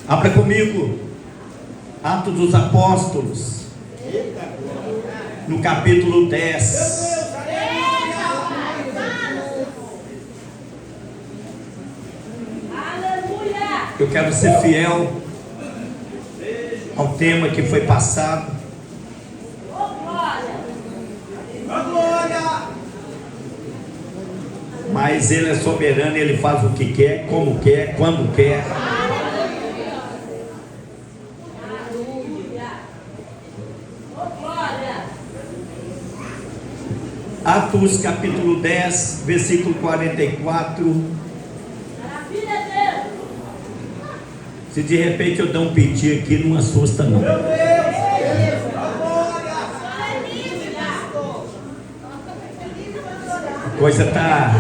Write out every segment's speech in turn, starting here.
Abra comigo Atos dos Apóstolos, no capítulo 10. Eu quero ser fiel ao tema que foi passado. Mas Ele é soberano, Ele faz o que quer, como quer, quando quer. Atos capítulo 10, versículo 44. Se de repente eu dar um piti aqui, não assusta não. A coisa tá.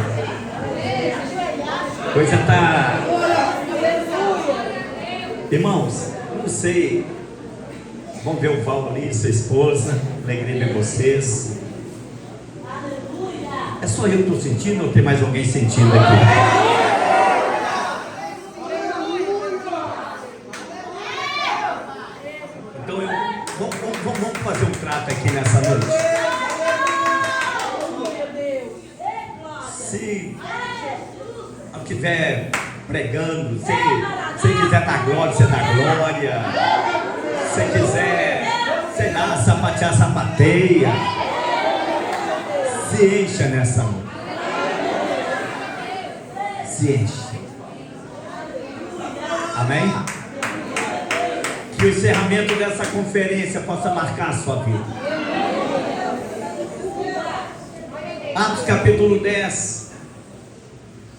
Irmãos, eu não sei. Vamos ver o Val ali, sua esposa. Alegria ver vocês. É só eu que estou sentindo ou tem mais alguém sentindo aqui? Então vamos fazer um trato aqui nessa noite. Se eu estiver pregando, se quiser dar glória, você dá glória. Se quiser, sei lá, sapatear, sapateia. Se encha nessa noite. Se enche. Amém? Que o encerramento dessa conferência possa marcar a sua vida. Atos capítulo 10,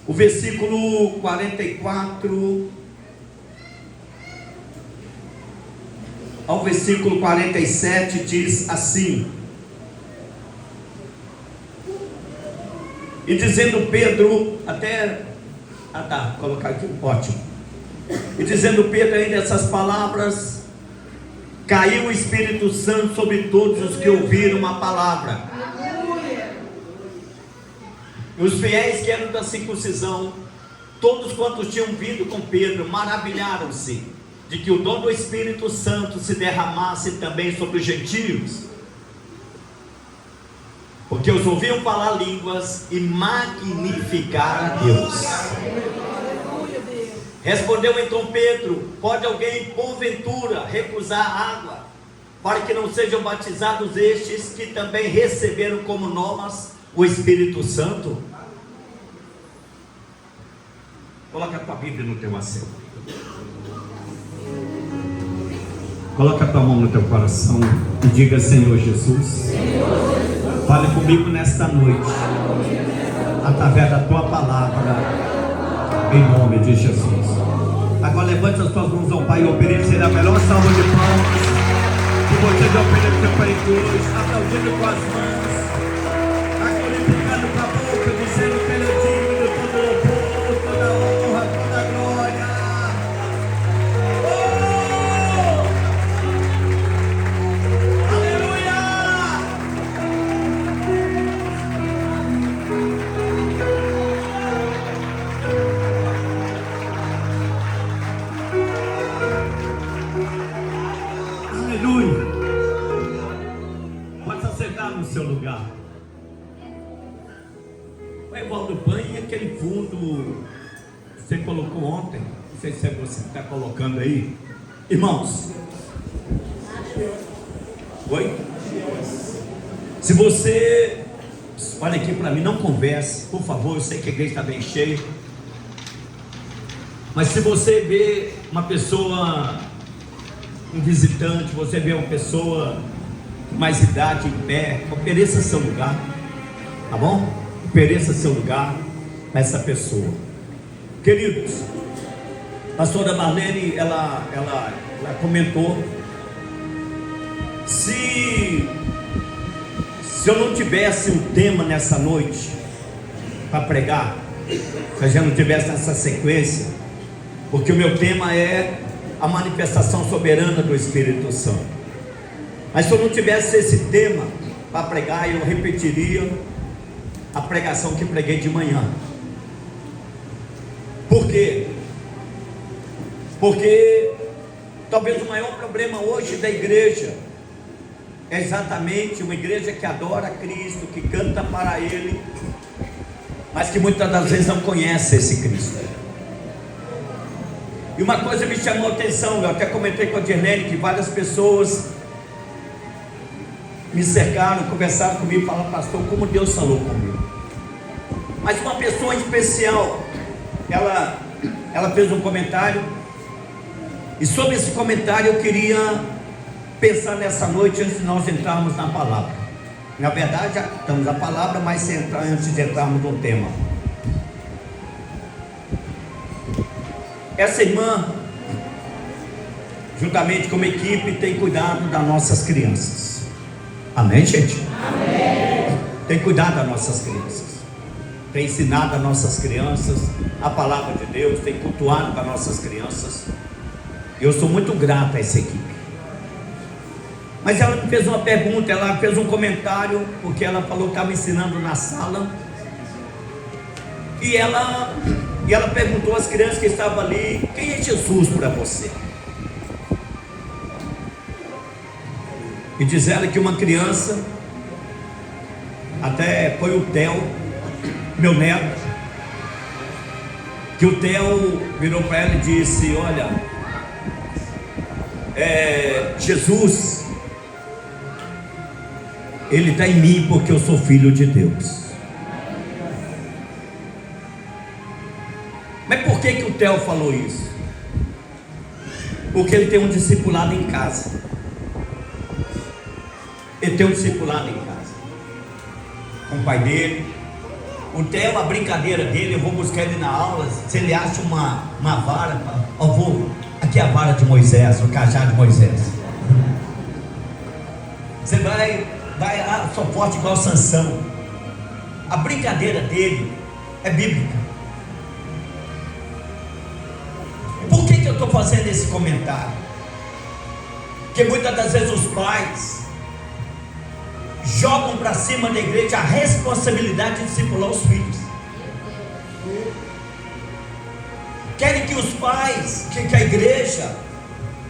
o versículo 44 ao versículo 47 diz assim: e dizendo Pedro, colocar aqui, ótimo. E dizendo Pedro ainda essas palavras, caiu o Espírito Santo sobre todos os que ouviram a palavra. E os fiéis que eram da circuncisão, todos quantos tinham vindo com Pedro, maravilharam-se de que o dom do Espírito Santo se derramasse também sobre os gentios, porque os ouviam falar línguas e magnificar a Deus. Respondeu então Pedro: pode alguém porventura recusar água, para que não sejam batizados estes que também receberam como nós o Espírito Santo? Coloca a tua Bíblia no teu assento. Coloca a tua mão no teu coração e diga: Senhor Jesus, fale comigo nesta noite, através da tua palavra, em nome de Jesus. Agora levante as tuas mãos ao Pai e ofereça a melhor salva de palmas que você já ofereceu para Deus, aplaudindo com as mãos, glorificando com a boca, dizendo que Ele é digno de todo louvor, toda honra, toda glória. No seu lugar. O Evaldo Pan e aquele fundo que você colocou ontem, não sei se é você que está colocando aí, irmãos. Oi? Se você, olha aqui para mim, não converse, por favor. Eu sei que a igreja está bem cheia, mas se você vê uma pessoa, um visitante, você vê uma pessoa mais idade em pé, ofereça seu lugar, tá bom? Ofereça seu lugar a essa pessoa. Queridos, a pastora Marlene, ela comentou: se eu não tivesse um tema nessa noite para pregar, se a gente não tivesse essa sequência, porque o meu tema é a manifestação soberana do Espírito Santo. Mas se eu não tivesse esse tema para pregar, eu repetiria a pregação que preguei de manhã. Por quê? Porque talvez o maior problema hoje da igreja é exatamente uma igreja que adora Cristo, que canta para Ele, mas que muitas das vezes não conhece esse Cristo. E uma coisa me chamou a atenção, eu até comentei com a Dirlene, que várias pessoas me cercaram, conversaram comigo, falaram: pastor, como Deus falou comigo. Mas uma pessoa especial, ela fez um comentário, e sobre esse comentário eu queria pensar nessa noite antes de nós entrarmos na palavra. Na verdade, já estamos na palavra, mas antes de entrarmos no tema. Essa irmã, juntamente com uma equipe, tem cuidado das nossas crianças. Amém, gente? Amém. Tem cuidado das nossas crianças, tem ensinado as nossas crianças a palavra de Deus, tem cultuado para nossas crianças. Eu sou muito grato a essa equipe. Mas ela me fez uma pergunta, ela fez um comentário, porque ela falou que estava ensinando na sala. E ela perguntou às crianças que estavam ali: quem é Jesus para você? E diz ela que uma criança, até foi o Theo, meu neto, que o Theo virou para ela e disse: olha, Jesus, Ele está em mim porque eu sou filho de Deus. Mas por que o Theo falou isso? Porque ele tem um discipulado em casa. Ele tem um discipulado em casa com o pai dele. O Theo, a brincadeira dele, eu vou buscar ele na aula. Se ele acha uma vara, aqui é a vara de Moisés, o cajado de Moisés. Você vai só forte igual Sansão. A brincadeira dele é bíblica. Por que eu estou fazendo esse comentário? Porque muitas das vezes os pais jogam para cima da igreja a responsabilidade de discipular os filhos. Querem que os pais, que a igreja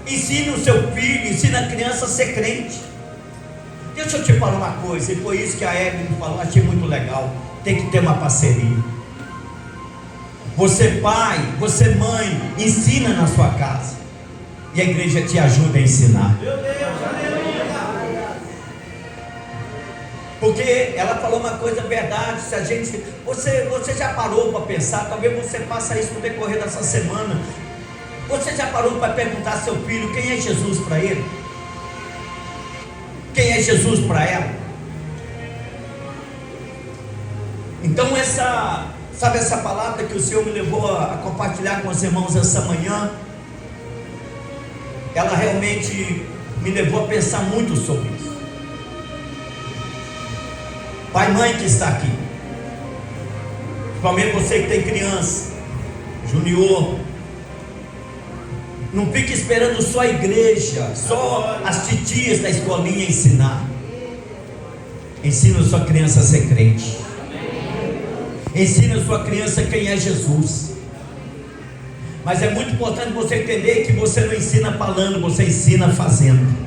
ensine o seu filho, ensine a criança a ser crente. Deixa eu te falar uma coisa, e foi isso que a Evelyn me falou, achei muito legal. Tem que ter uma parceria. Você pai, você mãe, ensina na sua casa, e a igreja te ajuda a ensinar. Meu Deus, porque ela falou uma coisa verdade. Se a gente, você já parou para pensar? Talvez você faça isso no decorrer dessa semana. Você já parou para perguntar ao seu filho quem é Jesus para ele? Quem é Jesus para ela? Então sabe essa palavra que o Senhor me levou a compartilhar com os irmãos essa manhã? Ela realmente me levou a pensar muito sobre isso. Pai e mãe que está aqui, principalmente você que tem criança, junior, não fique esperando só a igreja, só as titias da escolinha ensinar. Ensina a sua criança a ser crente. Ensina a sua criança quem é Jesus. Mas é muito importante você entender que você não ensina falando, você ensina fazendo.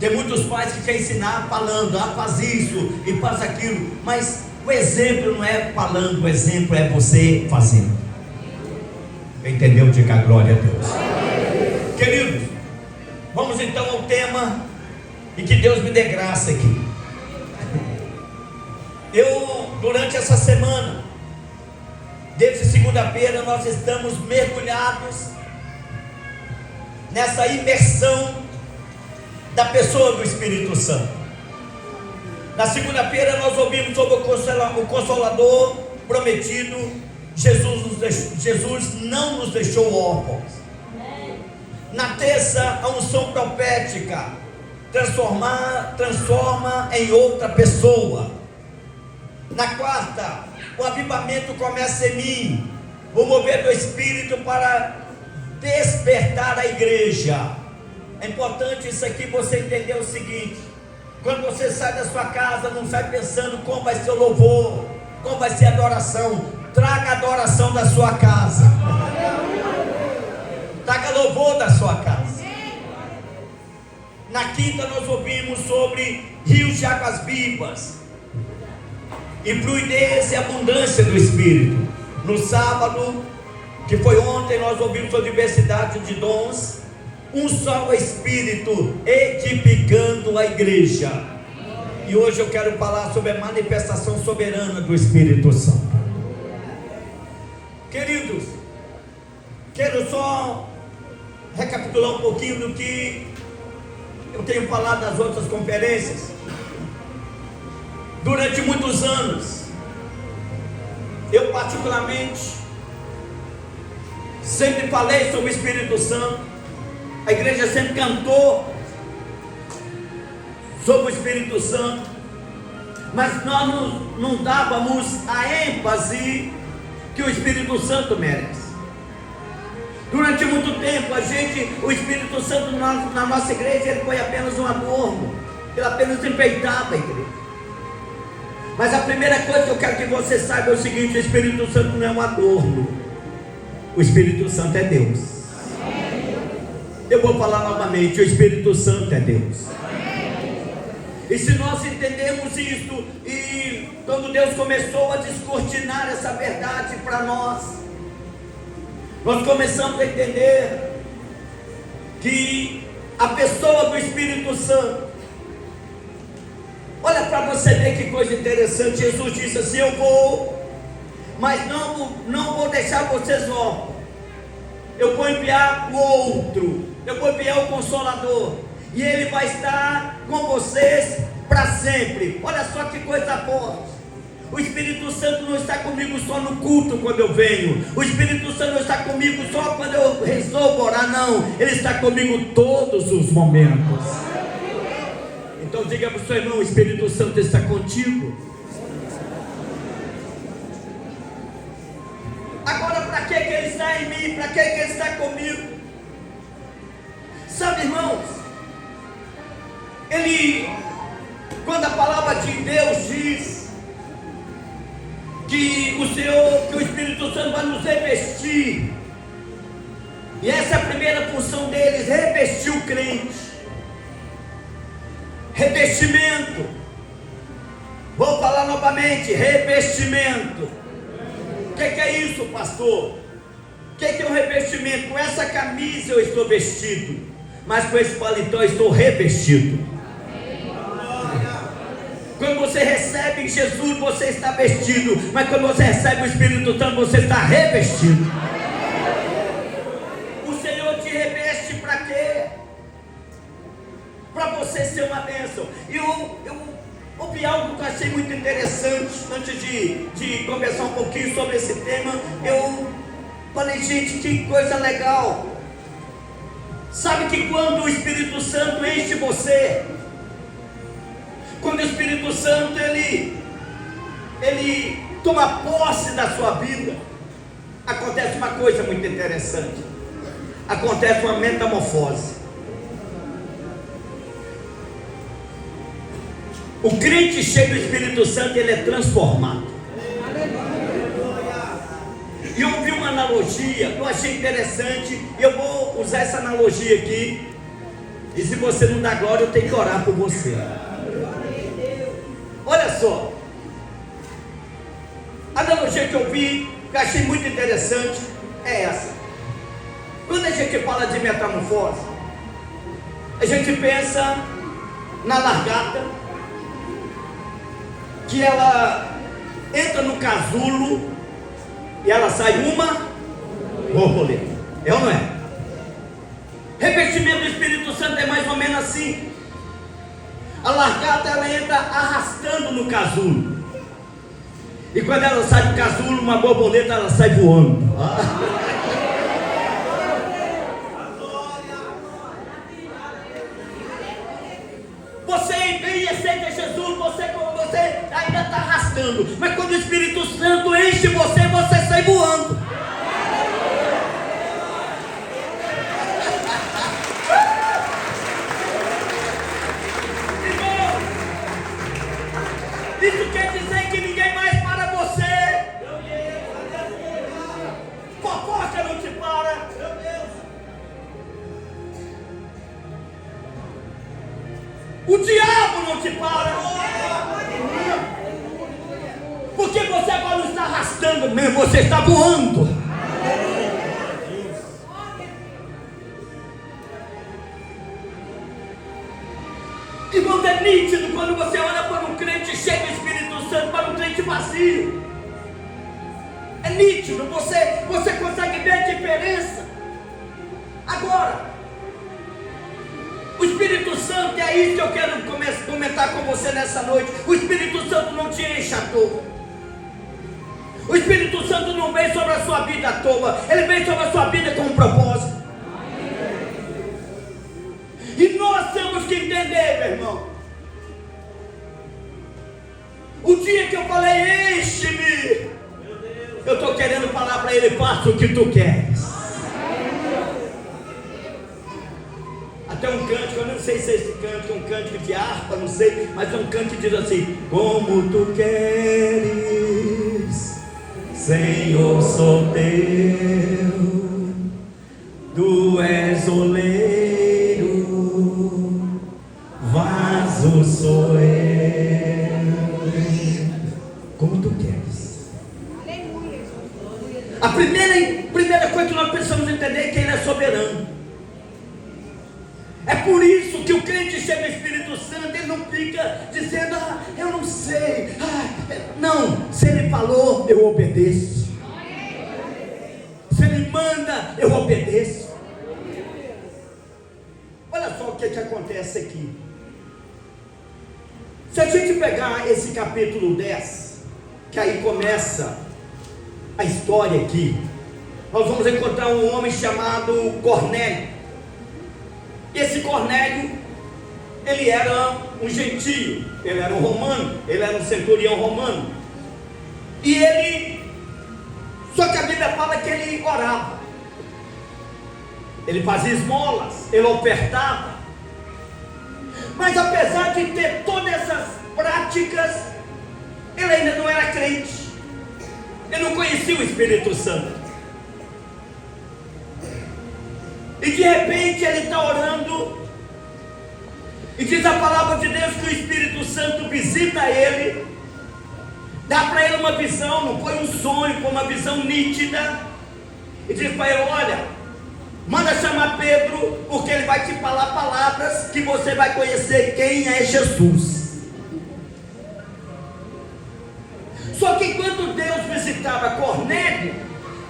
Tem muitos pais que querem ensinar falando: faz isso e faz aquilo. Mas o exemplo não é falando, o exemplo é você fazendo. Entendeu? Diga glória a Deus. Queridos, vamos então ao tema, e que Deus me dê graça aqui. Durante essa semana, desde segunda-feira, nós estamos mergulhados nessa imersão da pessoa do Espírito Santo. Na segunda-feira nós ouvimos sobre o Consolador prometido. Jesus não nos deixou órfãos. Na terça, a unção profética transforma em outra pessoa. Na quarta, o avivamento começa em mim, o mover do Espírito para despertar a igreja. É importante isso aqui, você entender o seguinte: Quando você sai da sua casa, não sai pensando como vai ser o louvor, como vai ser a adoração. Traga a adoração da sua casa. Traga louvor da sua casa. Na quinta nós ouvimos sobre rios de águas vivas e fluidez e abundância do Espírito. No sábado, que foi ontem, nós ouvimos sobre diversidade de dons. Um só Espírito edificando a igreja. E hoje eu quero falar sobre a manifestação soberana do Espírito Santo. Queridos, quero só recapitular um pouquinho do que eu tenho falado nas outras conferências. Durante muitos anos, eu particularmente sempre falei sobre o Espírito Santo. A igreja sempre cantou sobre o Espírito Santo, mas nós não dávamos a ênfase que o Espírito Santo merece. Durante muito tempo, o Espírito Santo na nossa igreja, ele foi apenas um adorno, ele apenas enfeitava a igreja. Mas a primeira coisa que eu quero que você saiba é o seguinte: o Espírito Santo não é um adorno, o Espírito Santo é Deus. Eu vou falar novamente: o Espírito Santo é Deus. E se nós entendemos isto, e quando Deus começou a descortinar essa verdade para nós começamos a entender que a pessoa do Espírito Santo, olha para você ver que coisa interessante. Jesus disse assim: eu vou, mas não vou deixar vocês órfãos. Eu vou enviar o outro, eu vou enviar o Consolador, e ele vai estar com vocês para sempre. Olha só que coisa boa. O Espírito Santo não está comigo só no culto quando eu venho. O Espírito Santo não está comigo só quando eu resolvo orar, não. Ele está comigo todos os momentos. Então diga para o seu irmão: o Espírito Santo está contigo. Agora, para que ele está em mim? Para que ele está comigo? Sabe, irmãos, quando a palavra de Deus diz que o Espírito Santo vai nos revestir, e essa é a primeira função deles: revestir o crente. Revestimento. Vou falar novamente: revestimento. O que é isso, pastor? O que é um revestimento? Com essa camisa eu estou vestido, mas com esse paletó eu estou revestido. Quando você recebe Jesus, você está vestido, mas quando você recebe o Espírito Santo, você está revestido. O Senhor te reveste para quê? Para você ser uma bênção. E eu ouvi algo que eu achei muito interessante. Antes de conversar um pouquinho sobre esse tema, eu falei: gente, que coisa legal. Sabe que quando o Espírito Santo enche você, quando o Espírito Santo ele toma posse da sua vida, acontece uma coisa muito interessante. Acontece uma metamorfose. O crente cheio do Espírito Santo, ele é transformado. E eu ouvi uma analogia, eu achei interessante, e eu vou usar essa analogia aqui. E se você não dá glória, eu tenho que orar por você. Olha só, a analogia que eu vi, que eu achei muito interessante, é essa. Quando a gente fala de metamorfose, a gente pensa na largata, que ela entra no casulo e ela sai uma borboleta. É ou não é? Revestimento do Espírito Santo é mais ou menos assim. A largata, ela entra arrastando no casulo, e quando ela sai do casulo, uma borboleta, ela sai voando. Você vem e aceita Jesus, você ainda está arrastando, mas quando o Espírito Santo enche você, você sai voando. O diabo não te para. Porque você agora não está arrastando mesmo, você está voando. Irmãos, é nítido quando você olha para um crente cheio do Espírito Santo, para um crente vazio. É nítido, você consegue ver a diferença. Agora, o Espírito Santo, é isso que eu quero comentar com você nessa noite. O Espírito Santo não te enche à toa. O Espírito Santo não vem sobre a sua vida à toa. Ele vem sobre a sua vida com um propósito. E nós temos que entender, meu irmão. O dia que eu falei, enche-me, eu estou querendo falar para ele, faça o que tu queres. Até um cântico, eu não sei se esse cântico é um cântico de harpa, não sei, mas é um cântico que diz assim: como tu queres, Senhor, sou teu, tu és oleiro, vaso sou eu, como tu queres. A primeira coisa que nós precisamos entender é que ele é soberano. É por isso que o crente chega ao Espírito Santo, ele não fica dizendo, eu não sei. Não, se ele falou, eu obedeço. Se ele manda, eu obedeço. Olha só o que acontece aqui. Se a gente pegar esse capítulo 10, que aí começa a história aqui, nós vamos encontrar um homem chamado Cornélio. Esse Cornélio, ele era um gentio, ele era um romano, ele era um centurião romano. E ele, só que a Bíblia fala que ele orava, ele fazia esmolas, ele ofertava. Mas apesar de ter todas essas práticas, ele ainda não era crente, ele não conhecia o Espírito Santo. E de repente ele está orando, e diz a palavra de Deus que o Espírito Santo visita ele, dá para ele uma visão, não foi um sonho, foi uma visão nítida, e diz para ele: olha, manda chamar Pedro, porque ele vai te falar palavras que você vai conhecer quem é Jesus. Só que quando Deus visitava Cornélio,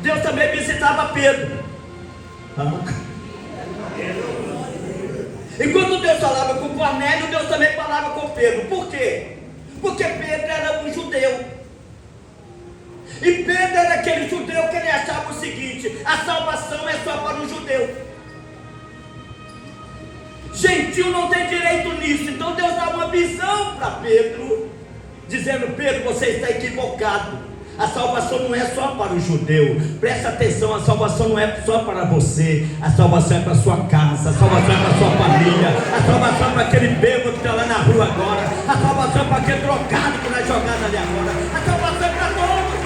Deus também visitava Pedro. Enquanto Deus falava com Cornélio, Deus também falava com Pedro. Por quê? Porque Pedro era um judeu. E Pedro era aquele judeu que ele achava o seguinte: a salvação é só para o judeu. Gentil não tem direito nisso. Então Deus dá uma visão para Pedro, dizendo: Pedro, você está equivocado. A salvação não é só para o judeu. Presta atenção, a salvação não é só para você. A salvação é para a sua casa. A salvação é para a sua família. A salvação é para aquele bêbado que está lá na rua agora. A salvação é para aquele drogado que está jogado ali agora. A salvação é para todos.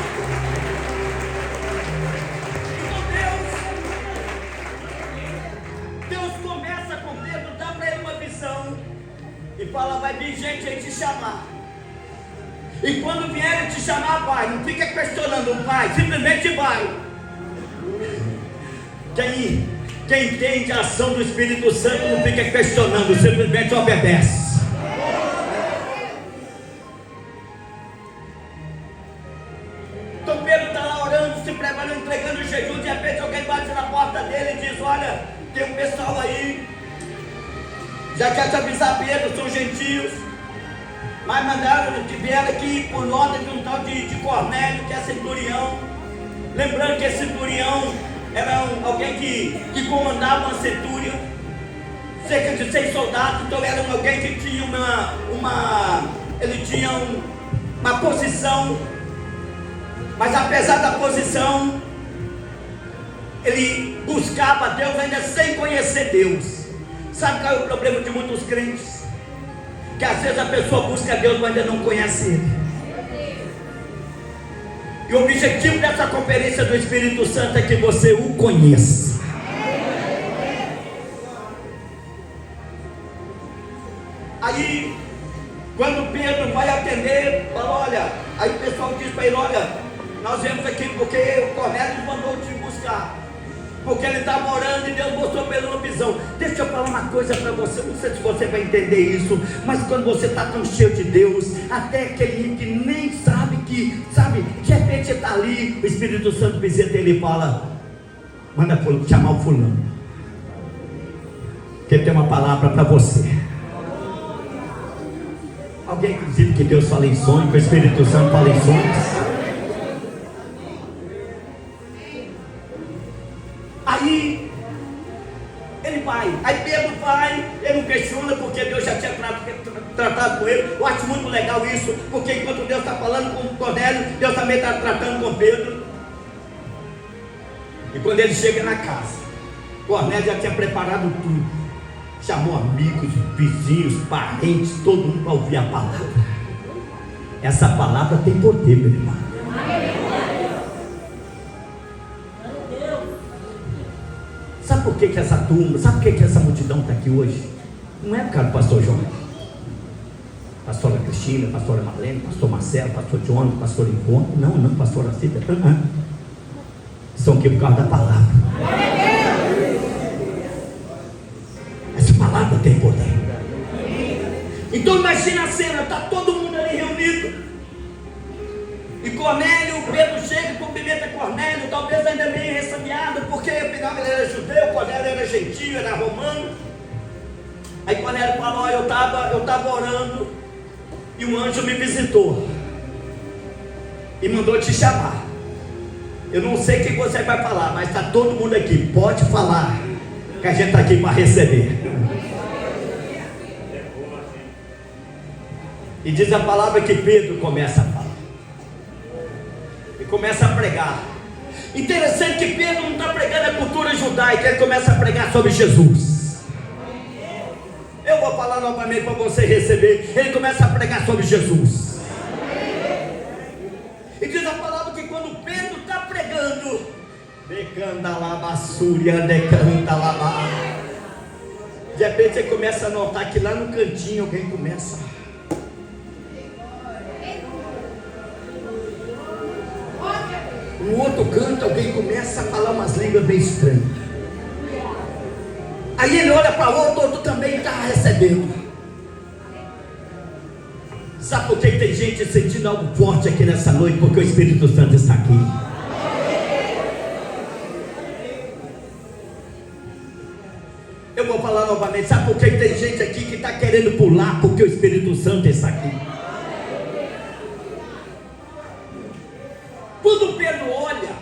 Então Deus começa com Pedro, dá para ele uma visão e fala: vai vir gente aí te chamar. E quando vierem te chamar, vai. Não fica questionando, vai. Simplesmente vai. Quem entende a ação do Espírito Santo não fica questionando, simplesmente obedece. Então Pedro está lá orando, se preparando, entregando o jejum. De repente alguém bate na porta dele e diz: olha, tem um pessoal aí, já quer te avisar, Pedro, são gentios, mas mandaram que vieram aqui por ordem de um tal de Cornélio, que é centurião. Lembrando que esse centurião era alguém que comandava uma centúria, cerca de 6 soldados. Então era alguém que tinha ele tinha uma posição, mas apesar da posição, ele buscava Deus ainda sem conhecer Deus. Sabe qual é o problema de muitos crentes? Que às vezes a pessoa busca Deus, mas ainda não conhece Ele. E o objetivo dessa conferência do Espírito Santo é que você o conheça. Aí, quando Pedro vai atender, fala, olha, aí o pessoal diz para ele, olha, nós viemos aqui porque o Cornélio mandou te buscar, porque ele estava orando e Deus mostrou para ele uma visão. Deixa eu falar uma coisa para você, não sei se você vai entender isso, mas quando você está tão cheio de Deus, até aquele que nem sabe que, de repente está ali, o Espírito Santo visita ele e fala, manda chamar o fulano, que tem uma palavra para você. Alguém acredita que Deus fala em sonhos, que o Espírito Santo fala em sonhos? Aí ele vai, aí Pedro vai, ele não questiona porque Deus já tinha tratado com ele. Eu acho muito legal isso, porque enquanto Deus está falando com Cornélio, Deus também está tratando com Pedro. E quando ele chega na casa, Cornélio já tinha preparado tudo, chamou amigos, vizinhos, parentes, todo mundo para ouvir a palavra. Essa palavra tem poder, meu irmão. Sabe por que essa turma, sabe por que essa multidão está aqui hoje? Não é por causa do pastor João, pastora Cristina, pastora Marlene, pastor Marcelo, pastor John, pastor Encontro, não, pastora Cida, estão aqui por causa da palavra. Essa palavra tem poder. Então imagina a cena, está todo mundo ali reunido, e Cornélio, Pedro chega e cumprimenta Cornélio, talvez ainda meio ressabiado, porque afinal ele era judeu, Cornélio era gentio, era romano. Aí Cornélio falou, olha, eu estava orando, e um anjo me visitou, e mandou te chamar. Eu não sei o que você vai falar, mas está todo mundo aqui, pode falar, que a gente está aqui para receber. E diz a palavra que Pedro começa a falar, e começa a pregar. Interessante que Pedro não está pregando a cultura judaica, ele começa a pregar sobre Jesus. Eu vou falar novamente para você receber. Ele começa a pregar sobre Jesus. E diz a palavra que quando Pedro está pregando, de repente você começa a notar que lá no cantinho alguém começa. No outro canto alguém começa a falar umas línguas bem estranhas. Aí ele olha para o outro também está recebendo. Sabe por que tem gente sentindo algo forte aqui nessa noite? Porque o Espírito Santo está aqui. Eu vou falar novamente. Sabe por que tem gente aqui que está querendo pular? Porque o Espírito Santo está aqui. Quando Pedro olha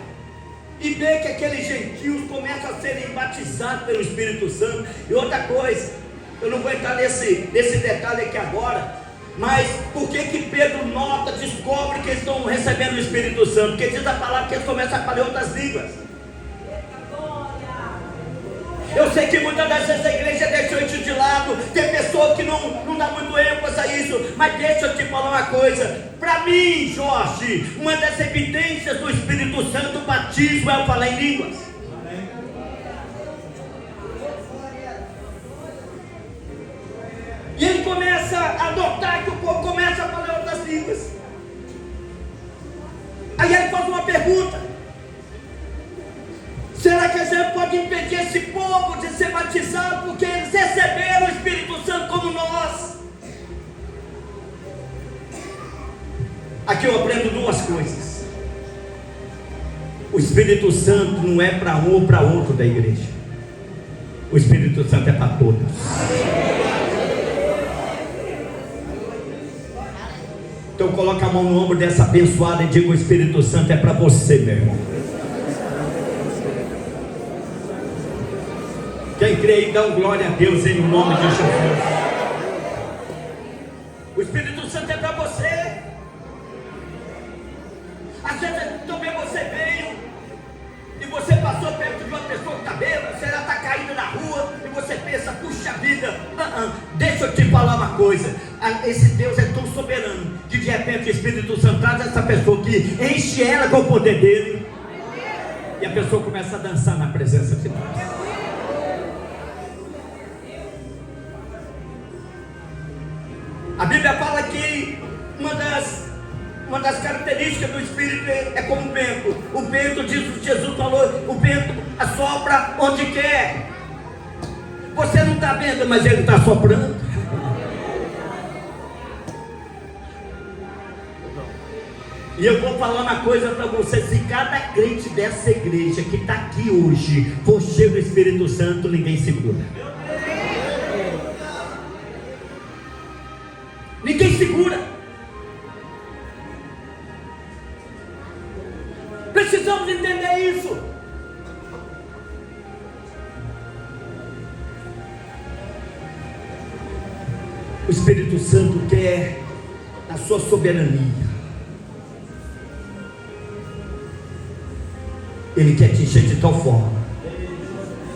e vê que aqueles gentios começam a serem batizados pelo Espírito Santo. E outra coisa, eu não vou entrar nesse detalhe aqui agora, mas por que Pedro nota, descobre que eles estão recebendo o Espírito Santo? Porque diz a palavra que eles começam a falar outras línguas. Eu sei que muitas das vezes a igreja deixou isso de lado, tem pessoa que não dá muito ênfase a isso, mas deixa eu te falar uma coisa. Para mim, Jorge, uma das evidências do Espírito Santo, o batismo, é o falar em línguas. E ele começa a notar que o povo começa a falar outras línguas. Aí ele faz uma pergunta: será que a gente pode impedir esse povo de ser batizado porque eles receberam o Espírito Santo como nós? Aqui eu aprendo duas coisas. O Espírito Santo não é para um ou para outro da igreja. O Espírito Santo é para todos. Então coloca a mão no ombro dessa abençoada e diga: o Espírito Santo é para você, meu irmão. Quem crê aí, dá um glória a Deus em nome de Jesus. O Espírito Santo é para você. Às vezes também você veio e você passou perto de uma pessoa que está bêbada, se ela está caída na rua, e você pensa: puxa vida, deixa eu te falar uma coisa. Esse Deus é tão soberano que de repente o Espírito Santo traz essa pessoa aqui, enche ela com o poder dele, e a pessoa começa a dançar na presença de Deus. A Bíblia fala que uma das características do Espírito é como o vento. O vento, Jesus falou, o vento assopra onde quer. Você não está vendo, mas ele está soprando. E eu vou falar uma coisa para você: se cada crente dessa igreja que está aqui hoje for cheio do Espírito Santo, ninguém segura. Ninguém segura. Precisamos entender isso. O Espírito Santo quer a sua soberania. Ele quer te encher de tal forma,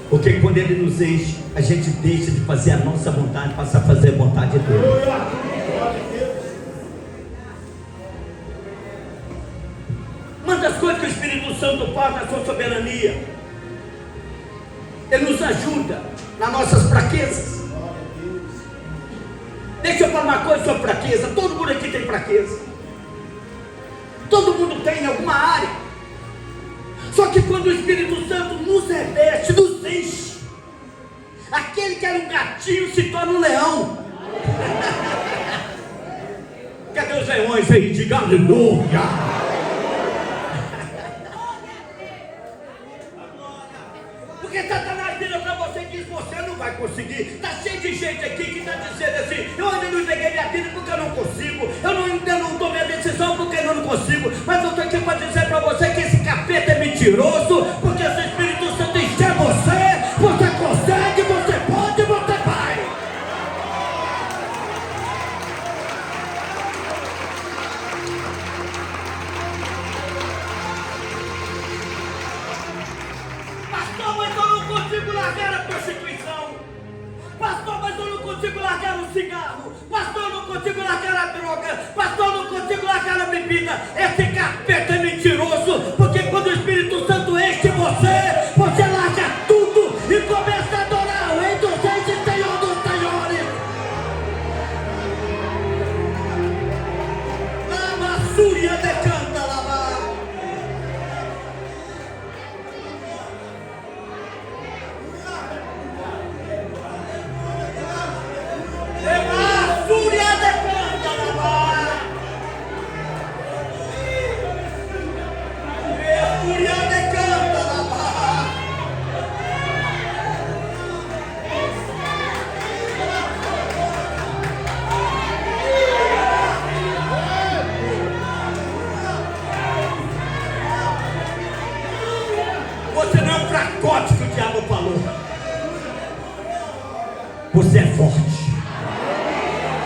porque quando Ele nos enche, a gente deixa de fazer a nossa vontade, passa a fazer a vontade dele. Uma das coisas que o Espírito Santo faz na sua soberania, Ele nos ajuda nas nossas fraquezas. Deixa eu falar uma coisa sobre fraqueza. Todo mundo aqui tem fraqueza. Todo mundo tem em alguma área. Só que quando o Espírito Santo nos reveste, nos enche, aquele que era um gatinho se torna um leão. Cadê os leões aí? Diga aleluia. Porque Satanás vira para você e diz: você não vai conseguir. Está cheio de gente aqui que está dizendo assim: eu ainda não entreguei minha vida porque eu não consigo, ainda não tomei a decisão porque eu não consigo. Mas eu estou aqui para dizer para você que esse capeta é mentiroso, porque se o Espírito Santo encher você, você consegue, você pode, você vai. Pastor, mas eu não consigo largar a prostituição. Pastor, mas eu não consigo largar o cigarro. Pastor, eu não consigo largar a droga. Pastor, eu não consigo largar a bebida. Esse capeta é mentiroso, porque quando o Espírito Santo enche você, você larga tudo e começa a adorar o Rei dos Reis e Senhor dos Senhores. Lama Súria decanta lava. Lama Súria decanta lava. Súria decanta lava. Você não é um fracote que o diabo falou. Você é forte.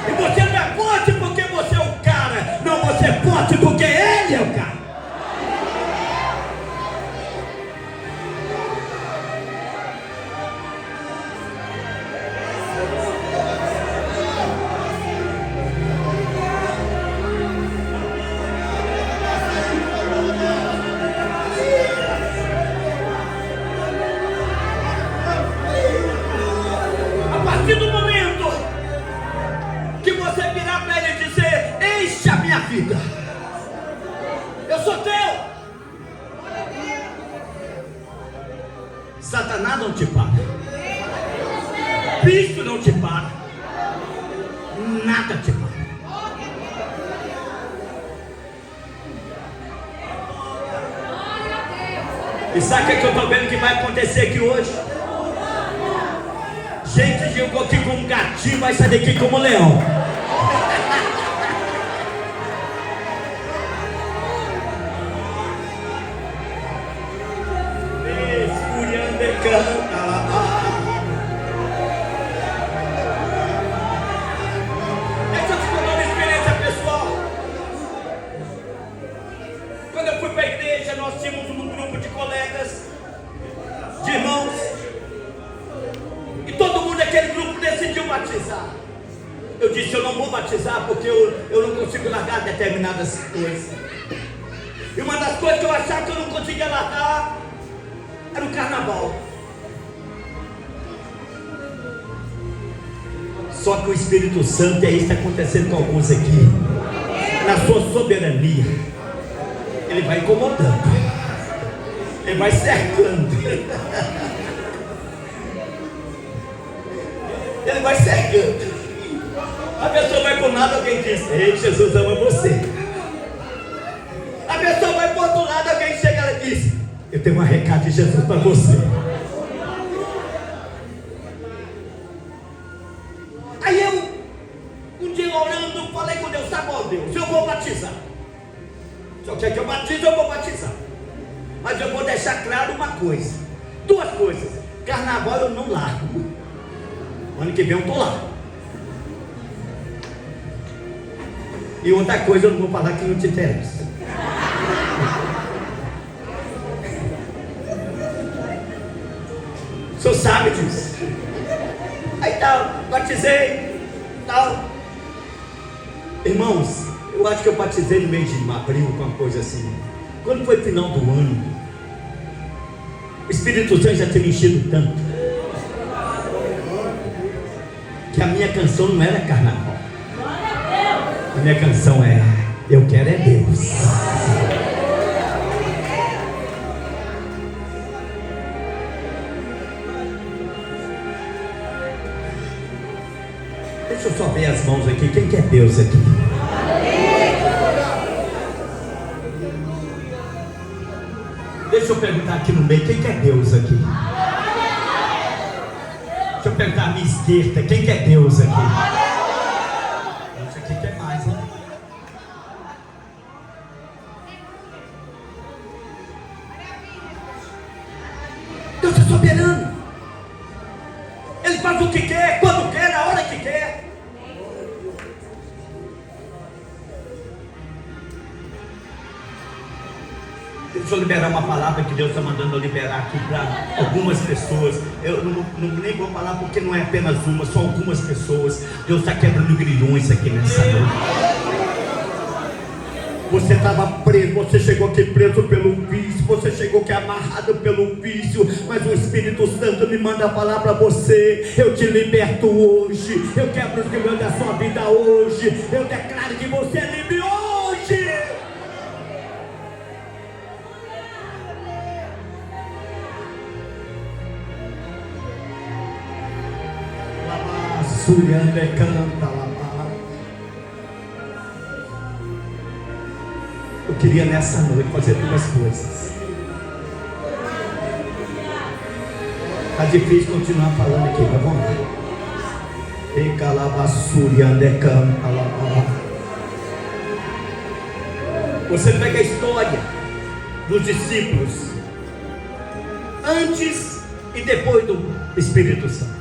E você não é forte porque você é o cara. Não, você é forte porque Ele é o cara. A partir do momento que você virar para Ele e dizer: enche a minha vida, eu sou teu. Satanás não te para, bicho não te para, nada te para. E sabe o que eu estou vendo que vai acontecer aqui hoje? Gente chegou aqui como um gatinho, vai sair daqui como um leão. Deixa eu te contar uma experiência pessoal. Quando eu fui para a igreja, nós tínhamos um grupo de colegas, de irmãos, e todo mundo daquele grupo decidiu batizar. Eu disse: eu não vou batizar porque eu não consigo largar determinadas coisas. E uma das coisas que eu achava que eu não conseguia largar era o carnaval. Só que o Espírito Santo, é isso que está acontecendo com alguns aqui, na sua soberania, ele vai incomodando, ele vai cercando, ele vai cercando. A pessoa vai por um lado, alguém diz: ei, Jesus ama você. A pessoa vai por outro lado, alguém chega e diz: eu tenho um recado de Jesus para você. Aí eu, um dia orando, falei com Deus: tá bom, Deus, eu vou batizar. Se eu quer que eu batize, eu vou batizar. Mas eu vou deixar claro uma coisa, duas coisas: carnaval eu não largo. Ano que vem eu estou lá. E outra coisa eu não vou falar que não te interessa. O senhor sabe disso. Aí tal, batizei, tal. Irmãos, eu acho que eu batizei no mês de abril, alguma coisa assim. Quando foi final do ano, o Espírito Santo já tinha me enchido tanto, que a minha canção não era carnaval. A minha canção é: eu quero é Deus. Deixa eu só ver as mãos aqui. Quem quer Deus aqui? Deixa eu perguntar aqui no meio: quem quer Deus aqui? Deixa eu perguntar à minha esquerda: quem quer Deus aqui? Isso aqui quer mais, hein? Deus é soberano. Ele faz o que quer, quando quer, na hora que quer. Deixa eu liberar uma palavra que Deus está mandando eu liberar aqui para algumas pessoas. Eu nem vou falar porque não é apenas uma, são algumas pessoas. Deus está quebrando grilhões aqui nessa noite. Você estava preso, você chegou aqui preso pelo vício, você chegou aqui amarrado pelo vício, mas o Espírito Santo me manda falar para você: eu te liberto hoje, eu quebro os grilhões da sua vida hoje, eu declaro que você é livre hoje. Suriande canta lá. Eu queria nessa noite fazer duas coisas. Está difícil continuar falando aqui, mas vamos lá. Fica lá, Suriande canta lá. Você pega a história dos discípulos antes e depois do Espírito Santo.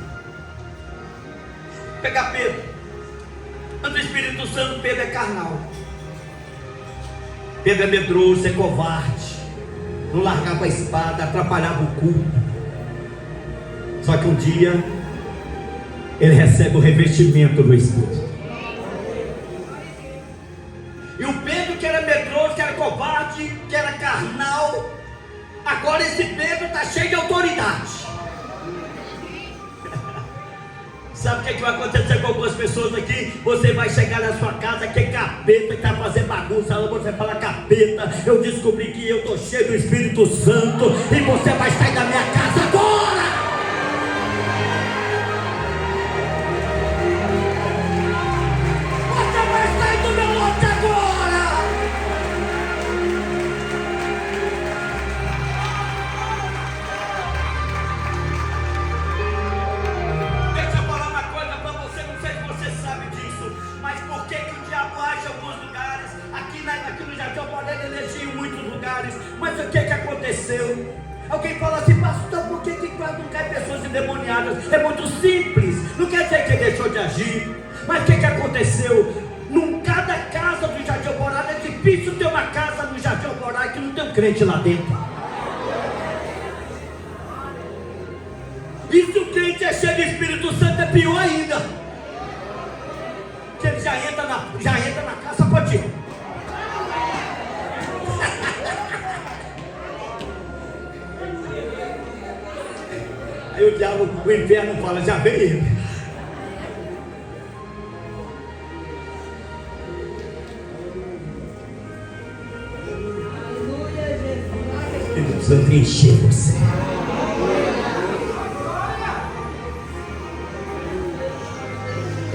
Pega Pedro. Antes do Espírito Santo, Pedro é carnal. Pedro é medroso, é covarde, não largava a espada, atrapalhava o culto. Só que um dia ele recebe o revestimento do Espírito. E o Pedro, que era medroso, que era covarde, que era carnal, agora esse Pedro está cheio de autoridade. Sabe o que vai acontecer com algumas pessoas aqui? Você vai chegar na sua casa, que é capeta, que está fazendo bagunça, você fala: capeta, eu descobri que eu estou cheio do Espírito Santo, e você vai sair da minha casa agora. Você vai sair do meu lote agora. Deixa eu falar uma coisa para você, não sei se você sabe disso, mas por que o diabo age em alguns lugares? Aqui no Jardim Alvorada ele agiu em muitos lugares, mas o que aconteceu? Alguém fala assim: pastor, por que quase não cai pessoas endemoniadas? É muito simples, não quer dizer que ele deixou de agir, mas o que aconteceu? Em cada casa do Jardim Alvorada é difícil ter uma casa no Jardim Alvorada que não tem um crente lá dentro. E se o crente é cheio do Espírito Santo, é pior ainda, que ele já entra na casa contigo. Aí o diabo, o inferno fala: já vem ele. vai preencher você.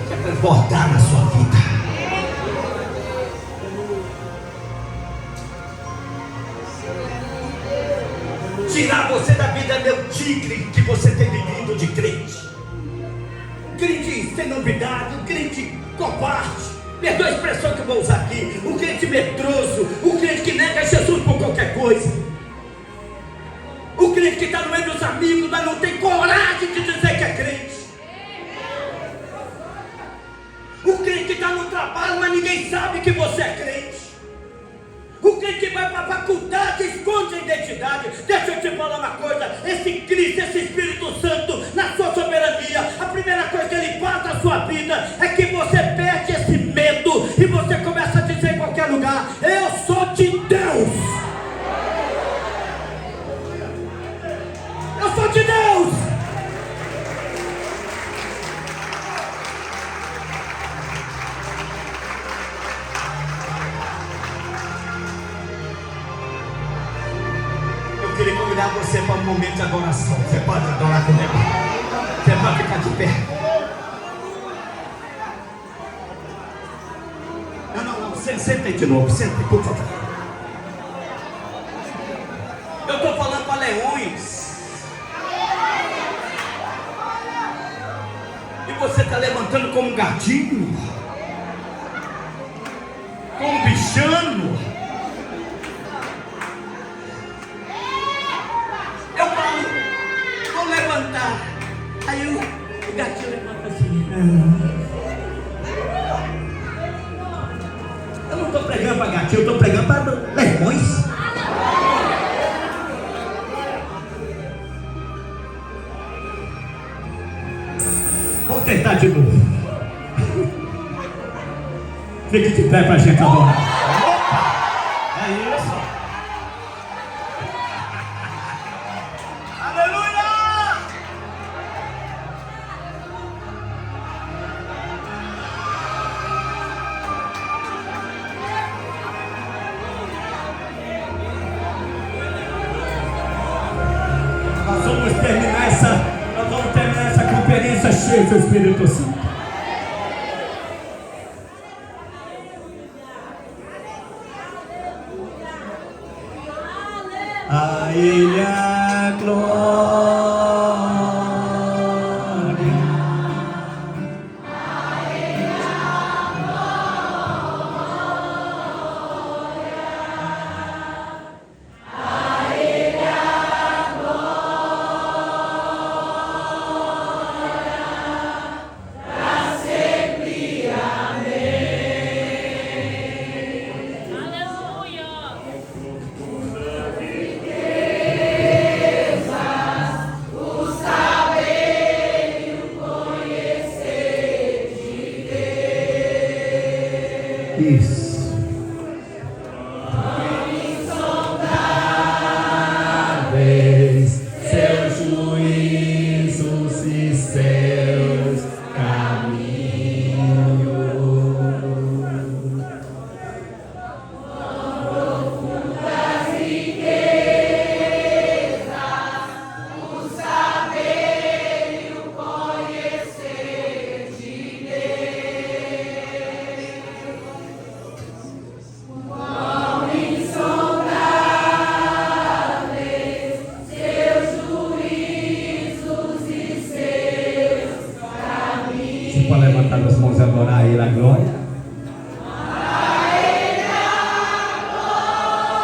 Quer transbordar na sua vida. Tirar você da vida medíocre que você tem vivido de crente. Um crente sem novidade, um crente covarde. Perdoa a expressão que eu vou usar aqui. Um crente medroso, um crente que nega Jesus por qualquer coisa. Um crente que está no meio dos amigos, mas não tem coragem de dizer que é crente. Um crente que está no trabalho, mas ninguém sabe que você é crente. O crente que vai para a faculdade esconde a identidade. Deixa eu te falar uma coisa. Esse Cristo, esse Espírito Santo, na sua soberania, a primeira coisa que Ele faz na sua vida é que você perde esse medo e você começa a dizer em qualquer lugar: eu sou de Deus. Eu sou de Deus. Eu queria convidar você para um momento de adoração. Você pode adorar comigo? Você pode ficar de pé. Não. Senta aí de novo. Senta aí, por favor. Eu estou falando para leões. E você está levantando como um gatinho. Como um bichano. Aí o gatinho levanta assim. Eu não estou pregando para gatinho, eu estou pregando para leões. Vamos tentar de novo. Fique de pé para a gente adorar. Opa! É isso. Nós vamos terminar essa conferência cheia do Espírito Santo. A Ele a glória. Isso. Insondáveis seus juízos e seus caminhos. Profundas riquezas, o saber e o conhecer de para levantar as mãos e adorar a Ele a glória. A Ele a glória. A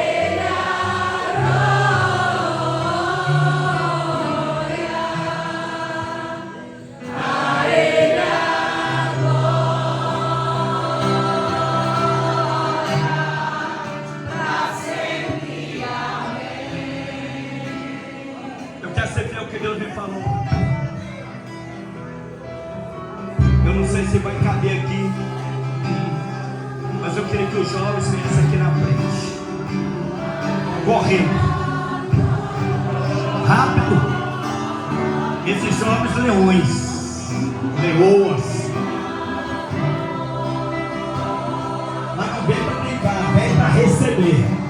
Ele a glória. A Ele a glória. Para sempre. Você vê o que Deus me falou. Eu não sei se vai caber aqui, mas eu queria que os jovens viessem aqui na frente, correndo, rápido. Esses jovens leões, leoas, poder.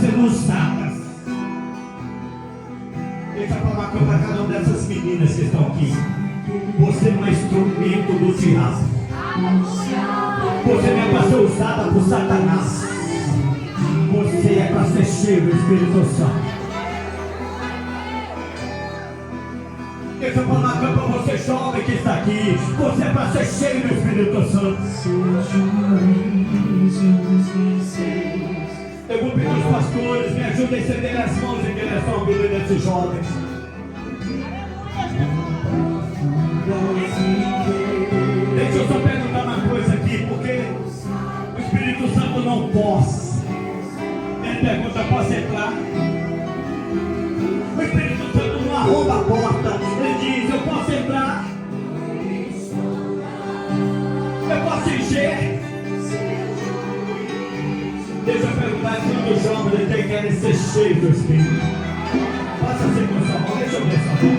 Sendo usadas. Deixa eu falar uma coisa para cada uma dessas meninas que estão aqui. Você não é instrumento do diabo. Você não é para ser usada por Satanás. Você é para ser cheio do Espírito Santo. Deixa eu falar uma coisa para você jovem que está aqui. Você é para ser cheio do Espírito Santo. Eu vou pedir aos pastores, me ajudem a estender as mãos em direção à vida desses jovens. Deixa eu só perguntar uma coisa aqui, porque o Espírito Santo não possa. Ele pergunta, posso entrar? O Espírito Santo não arromba a porta. Ele diz, eu posso entrar? Eu posso encher? Deixa eu perguntar se um dos jovens ele querem ser cheio do Espírito. Faça assim com sua mão, deixa eu ver sua mão.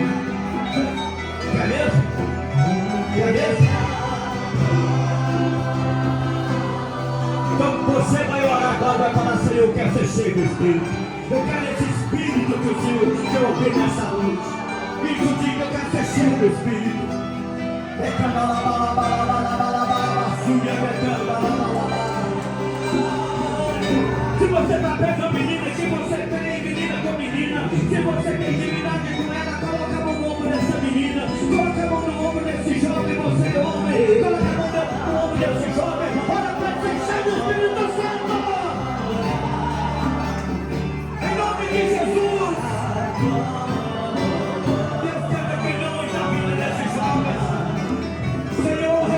Quer mesmo? Quer mesmo? Então você vai orar agora, vai falar, Senhor, eu quero ser cheio do Espírito. Eu quero esse Espírito que o Senhor ouviu nessa noite. E que o diga, eu quero ser cheio do Espírito. Se você está perto, menina, se você tem menina com menina, se você tem intimidade com ela, coloca a mão no ombro dessa menina, coloca a mão no ombro desse jovem, você é homem, coloca a mão no ombro desse jovem, olha para fechar o Espírito Santo, em nome de Jesus. Deus quer que não está vindo desses jovens, Senhor.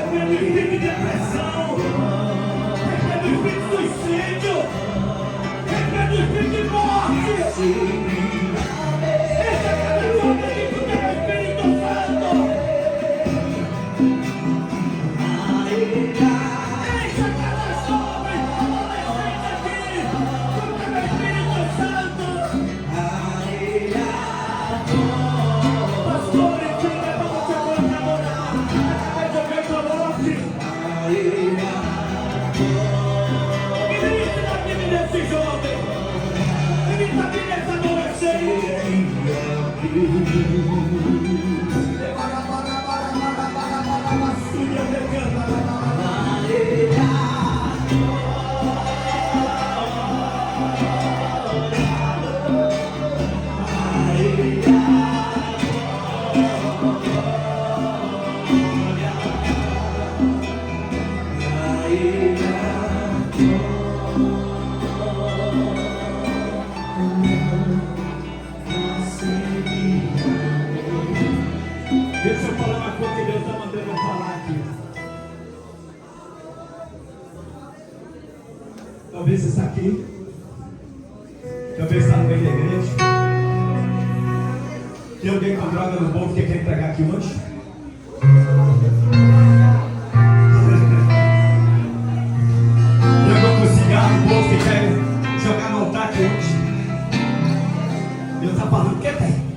cigarro no bolso que quer entregar aqui hoje? Chegou com cigarro no bolso que quer jogar no altar aqui hoje? Deus está falando o que tem?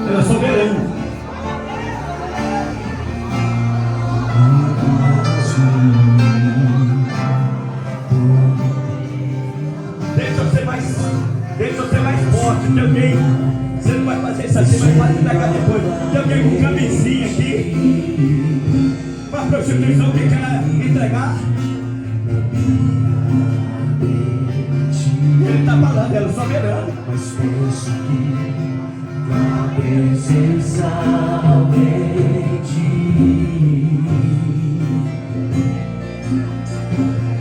Ele é soberano. Deixa eu ser mais forte. Tem alguém? Você não vai fazer isso assim, vai fazer daqui a depois. Tem alguém com camisinha aqui? Para a prostituição que quer entregar? Ele está falando, ela é soberana. Mas penso que tua presença aumente.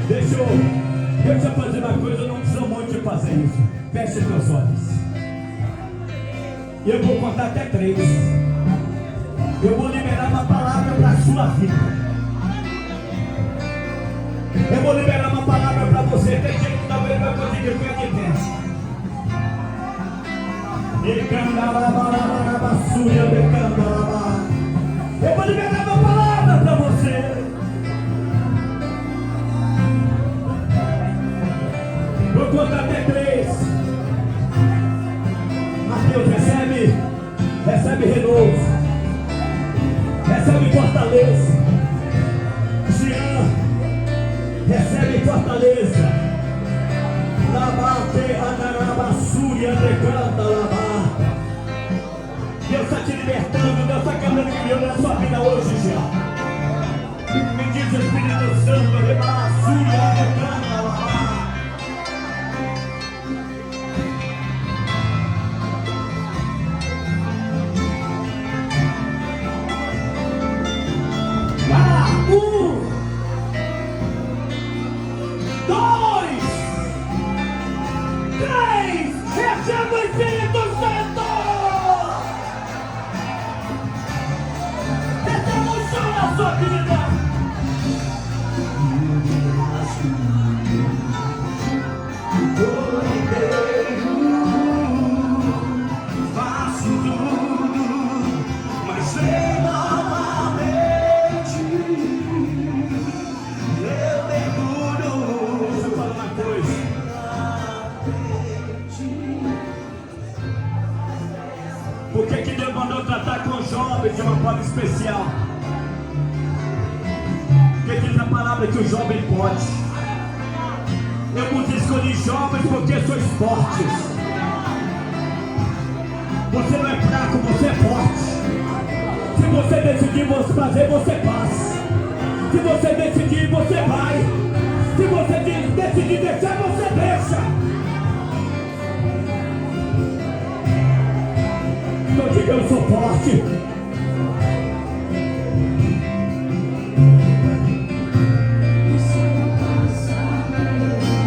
Deixa eu fazer uma coisa, eu não preciso muito de fazer isso. Feche os teus olhos. E eu vou contar até 3. Eu vou liberar uma palavra para a sua vida. Eu vou liberar uma palavra para você. Tem gente que talvez vai conseguir ficar de pé. Eu vou liberar uma palavra para você. Vou contar até 3. Mateus, recebe renovo, recebe fortaleza. Jean, recebe fortaleza. Labate anarabassuri andecanta labar. Deus está te libertando, Deus está quebrando milhões na sua vida hoje, Jean. Me diz o Espírito Santo, rebassuri andecanta labar. Receba o Espírito Santo! Receba o chão na sua vida! Faço tudo, mas vem novamente. Eu mergulho. Deixa eu falar uma coisa. Por que Deus mandou tratar com os jovens de uma forma especial? Porque diz a palavra que o jovem pode. Eu vos escolhi jovens porque sois fortes. Você não é fraco, você é forte. Se você decidir fazer, você faz. Se você decidir, você vai. Se você decidir deixar, você deixa. Eu digo, eu sou forte.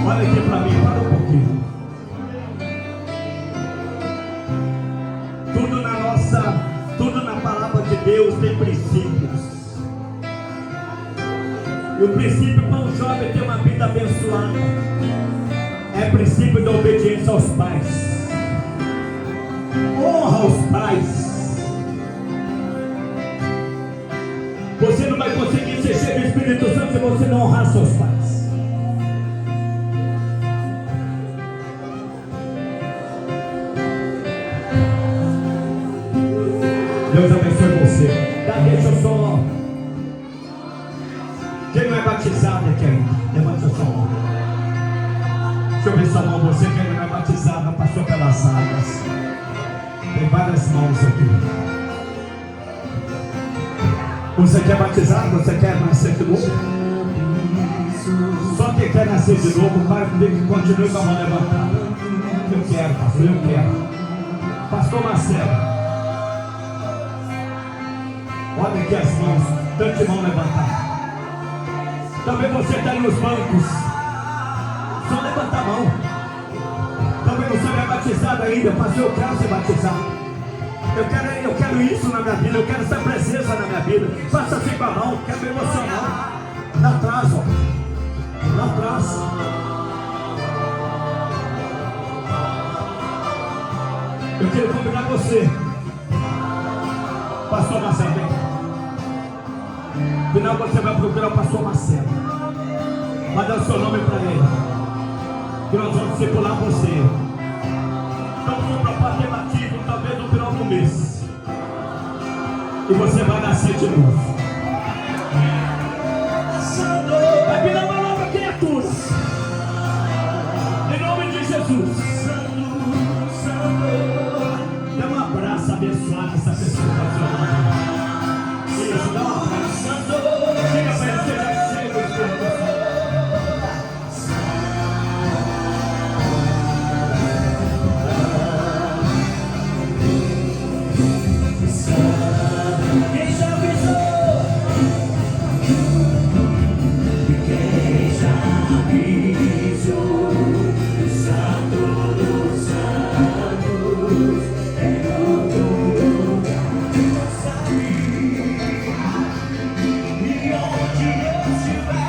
Olha aqui para mim, para um pouquinho. Tudo na palavra de Deus tem princípios. E o princípio para um jovem ter uma vida abençoada é princípio da obediência aos pais. Honra os pais. Você não vai conseguir ser cheio do Espírito Santo se você não honrar seus pais. Deus abençoe você. Deixa eu só. Quem não é batizado aqui ainda? Levante a sua mão. Deixa eu ver sua mão. Você que ainda não é batizado, passou pelas águas. Tem várias mãos aqui. Você quer batizar? Você quer nascer de novo? Só quem quer nascer de novo, vai ver que continue com a mão levantada. Eu quero, pastor, eu quero. Pastor Marcelo, olha aqui as mãos, tanto de mão levantada. Também você está nos bancos. Só levanta a mão. Também você não é batizado ainda, pastor, eu quero ser batizado. Eu quero isso na minha vida, eu quero essa presença na minha vida. Faça assim com a mão, quero ver você não. Lá atrás, ó. Lá atrás. Eu quero convidar você, pastor Marcelo, vem. No final você vai procurar o pastor Marcelo. Vai dar o seu nome para ele, que nós vamos discipular você. Estamos no propósito ativo, talvez no final do mês, e você vai nascer de novo. Vai virar uma nova criatura, em nome de Jesus. Dá um abraço abençoado essa pessoa. Isso, dá um abraço. Chega para ele, seja cheio do Espírito Santo. Quem já avisou? Quem já avisou? O Santo dos Santos é outro lugar que eu saí. E onde eu estiver,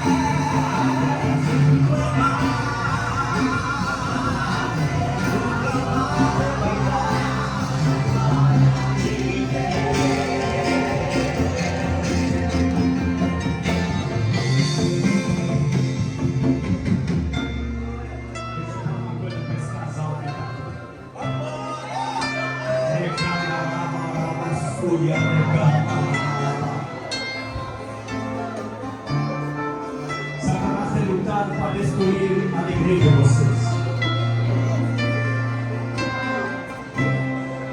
Satanás tem lutado para destruir a alegria de vocês.